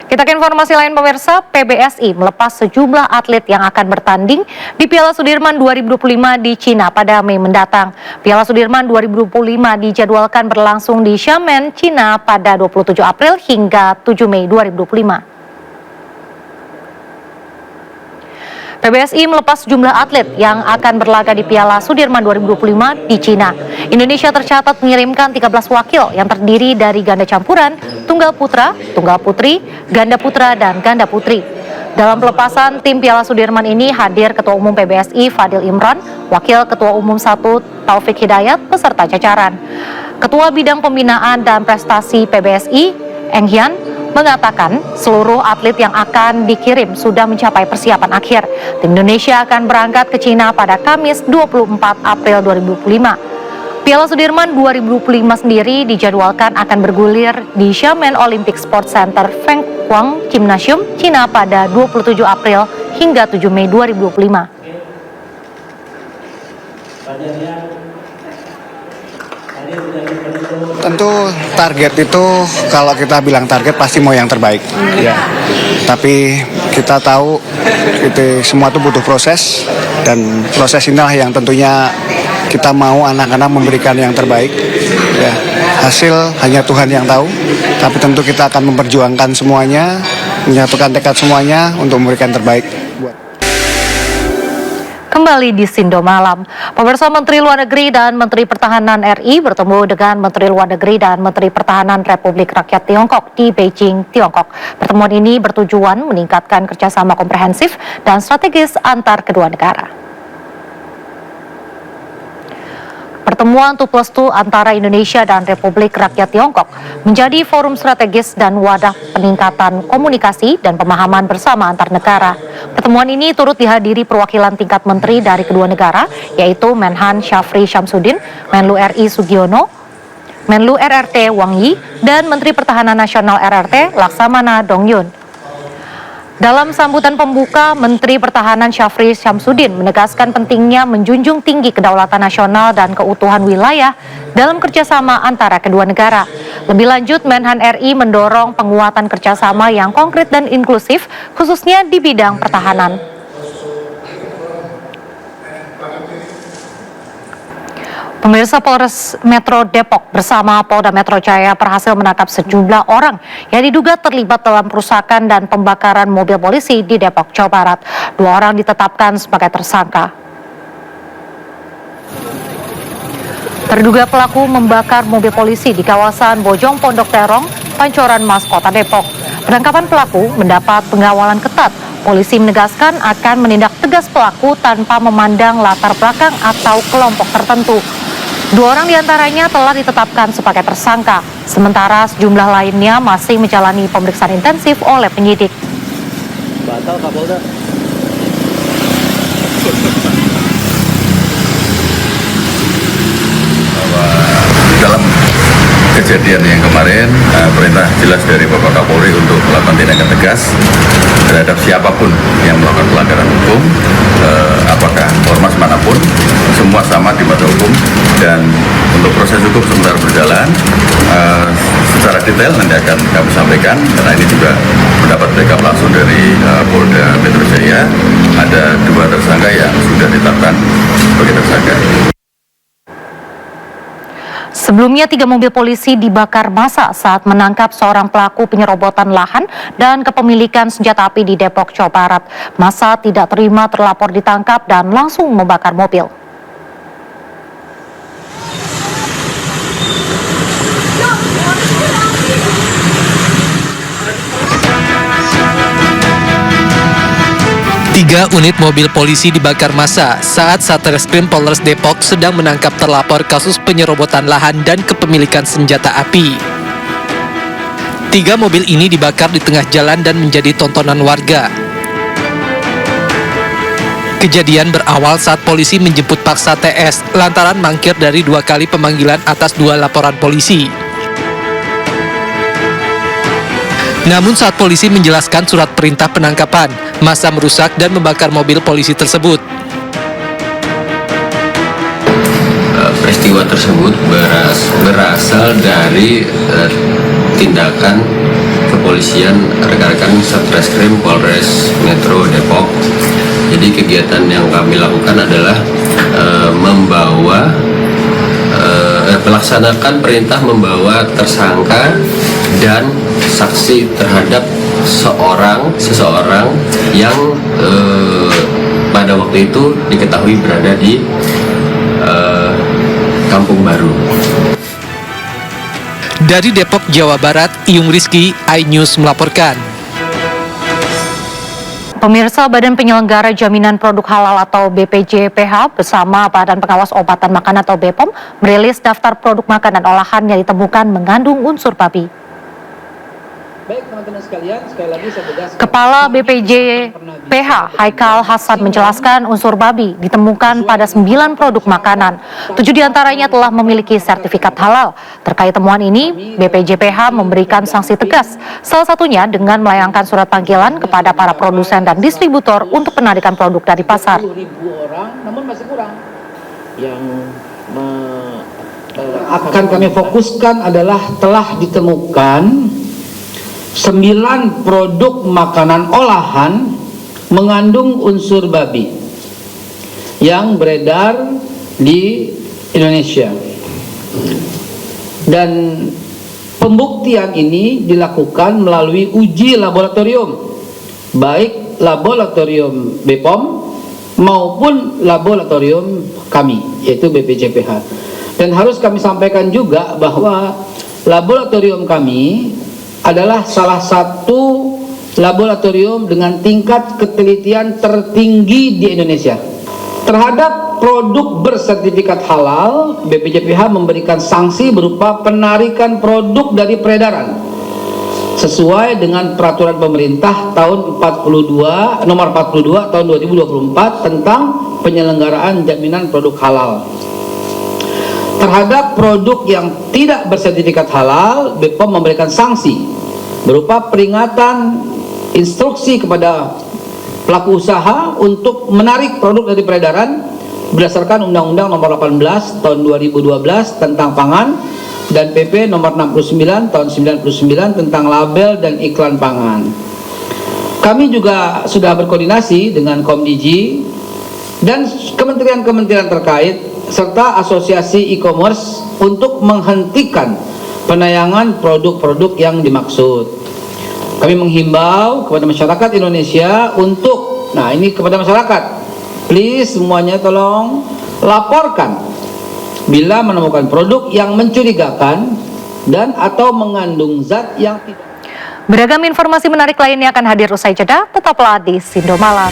Kita ke informasi lain pemirsa, PBSI melepas sejumlah atlet yang akan bertanding di Piala Sudirman 2025 di Cina pada Mei mendatang. Piala Sudirman 2025 dijadwalkan berlangsung di Xiamen, Cina pada 27 April hingga 7 Mei 2025. PBSI melepas sejumlah atlet yang akan berlaga di Piala Sudirman 2025 di Cina. Indonesia tercatat mengirimkan 13 wakil yang terdiri dari ganda campuran, tunggal putra, tunggal putri, ganda putra, dan ganda putri. Dalam pelepasan tim Piala Sudirman ini hadir Ketua Umum PBSI Fadil Imran, Wakil Ketua Umum 1 Taufik Hidayat, beserta jajaran. Ketua Bidang Pembinaan dan Prestasi PBSI, Eng Hian, mengatakan seluruh atlet yang akan dikirim sudah mencapai persiapan akhir. Tim Indonesia akan berangkat ke Cina pada Kamis 24 April 2025. Piala Sudirman 2025 sendiri dijadwalkan akan bergulir di Xiamen Olympic Sports Center Fenghuang Gymnasium, Cina pada 27 April hingga 7 Mei 2025. Tentu target itu kalau kita bilang target pasti mau yang terbaik, ya. Tapi kita tahu itu semua itu butuh proses, dan proses inilah yang tentunya kita mau anak-anak memberikan yang terbaik. Ya, hasil hanya Tuhan yang tahu, tapi tentu kita akan memperjuangkan semuanya, menyatukan tekad semuanya untuk memberikan terbaik. Kembali di Sindo Malam, pemirsa, Menteri Luar Negeri dan Menteri Pertahanan RI bertemu dengan Menteri Luar Negeri dan Menteri Pertahanan Republik Rakyat Tiongkok di Beijing, Tiongkok. Pertemuan ini bertujuan meningkatkan kerjasama komprehensif dan strategis antar kedua negara. Pertemuan 2+2 antara Indonesia dan Republik Rakyat Tiongkok menjadi forum strategis dan wadah peningkatan komunikasi dan pemahaman bersama antar negara. Pertemuan ini turut dihadiri perwakilan tingkat menteri dari kedua negara, yaitu Menhan Syafri Syamsuddin, Menlu RI Sugiono, Menlu RRT Wang Yi, dan Menteri Pertahanan Nasional RRT Laksamana Dongyun. Dalam sambutan pembuka, Menteri Pertahanan Syafri Syamsuddin menegaskan pentingnya menjunjung tinggi kedaulatan nasional dan keutuhan wilayah dalam kerjasama antara kedua negara. Lebih lanjut, Menhan RI mendorong penguatan kerjasama yang konkret dan inklusif, khususnya di bidang pertahanan. Pemirsa, Polres Metro Depok bersama Polda Metro Jaya berhasil menangkap sejumlah orang yang diduga terlibat dalam perusakan dan pembakaran mobil polisi di Depok, Jawa Barat. 2 orang ditetapkan sebagai tersangka. Terduga pelaku membakar mobil polisi di kawasan Bojong Pondok Terong, Pancoran Mas, Kota Depok. Penangkapan pelaku mendapat pengawalan ketat. Polisi menegaskan akan menindak tegas pelaku tanpa memandang latar belakang atau kelompok tertentu. 2 orang diantaranya telah ditetapkan sebagai tersangka, sementara sejumlah lainnya masih menjalani pemeriksaan intensif oleh penyidik. Batal Kapolda. Dalam kejadian yang kemarin, perintah jelas dari Bapak Kapolri untuk melakukan tindakan tegas terhadap siapapun yang melakukan pelanggaran hukum, apakah ormas manapun, semua sama di mata hukum. Dan untuk proses hukum sementara berjalan, secara detail nanti akan kami sampaikan, karena ini juga mendapat backup langsung dari Polda Metro Jaya. Ada 2 tersangka yang sudah ditetapkan sebagai tersangka. Sebelumnya 3 mobil polisi dibakar massa saat menangkap seorang pelaku penyerobotan lahan dan kepemilikan senjata api di Depok, Jawa Barat. Massa tidak terima terlapor ditangkap dan langsung membakar mobil. Tiga unit mobil polisi dibakar massa saat Satreskrim Polres Depok sedang menangkap terlapor kasus penyerobotan lahan dan kepemilikan senjata api. 3 mobil ini dibakar di tengah jalan dan menjadi tontonan warga. Kejadian berawal saat polisi menjemput paksa TS lantaran mangkir dari 2 kali pemanggilan atas 2 laporan polisi. Namun saat polisi menjelaskan surat perintah penangkapan, massa merusak dan membakar mobil polisi tersebut. Peristiwa tersebut berasal dari tindakan kepolisian kepolisian, rekan-rekan Satreskrim Polres Metro Depok. Jadi kegiatan yang kami lakukan adalah melaksanakan perintah membawa tersangka dan saksi terhadap seseorang yang pada waktu itu diketahui berada di Kampung Baru. Dari Depok, Jawa Barat, Iyung Rizky, iNews melaporkan. Pemirsa, Badan Penyelenggara Jaminan Produk Halal atau BPJPH bersama Badan Pengawas Obat dan Makanan atau BPOM merilis daftar produk makanan olahan yang ditemukan mengandung unsur babi. Baik teman-teman sekalian, sekali lagi saya tegaskan. Kepala BPJPH Haikal Hasan menjelaskan unsur babi ditemukan pada 9 produk makanan. 7 diantaranya telah memiliki sertifikat halal. Terkait temuan ini, BPJPH memberikan sanksi tegas, salah satunya dengan melayangkan surat panggilan kepada para produsen dan distributor untuk penarikan produk dari pasar. 10.000 orang, namun masih kurang. Yang akan kami fokuskan adalah telah ditemukan 9 produk makanan olahan mengandung unsur babi yang beredar di Indonesia. Dan pembuktian ini dilakukan melalui uji laboratorium, baik laboratorium BPOM maupun laboratorium kami, yaitu BPJPH. Dan harus kami sampaikan juga bahwa laboratorium kami adalah salah satu laboratorium dengan tingkat ketelitian tertinggi di Indonesia. Terhadap produk bersertifikat halal, BPJPH memberikan sanksi berupa penarikan produk dari peredaran sesuai dengan peraturan pemerintah tahun nomor 42 tahun 2024 tentang penyelenggaraan jaminan produk halal. Terhadap produk yang tidak bersertifikat halal, BPOM memberikan sanksi berupa peringatan instruksi kepada pelaku usaha untuk menarik produk dari peredaran berdasarkan Undang-Undang Nomor 18 Tahun 2012 tentang Pangan dan PP Nomor 69 Tahun 99 tentang label dan iklan pangan. Kami juga sudah berkoordinasi dengan Komdigi dan kementerian-kementerian terkait serta asosiasi e-commerce untuk menghentikan penayangan produk-produk yang dimaksud. Kami menghimbau kepada masyarakat Indonesia untuk, ini kepada masyarakat, please semuanya tolong laporkan bila menemukan produk yang mencurigakan dan atau mengandung zat yang tidak. Beragam informasi menarik lainnya akan hadir usai jeda, tetaplah di Sindo Malam.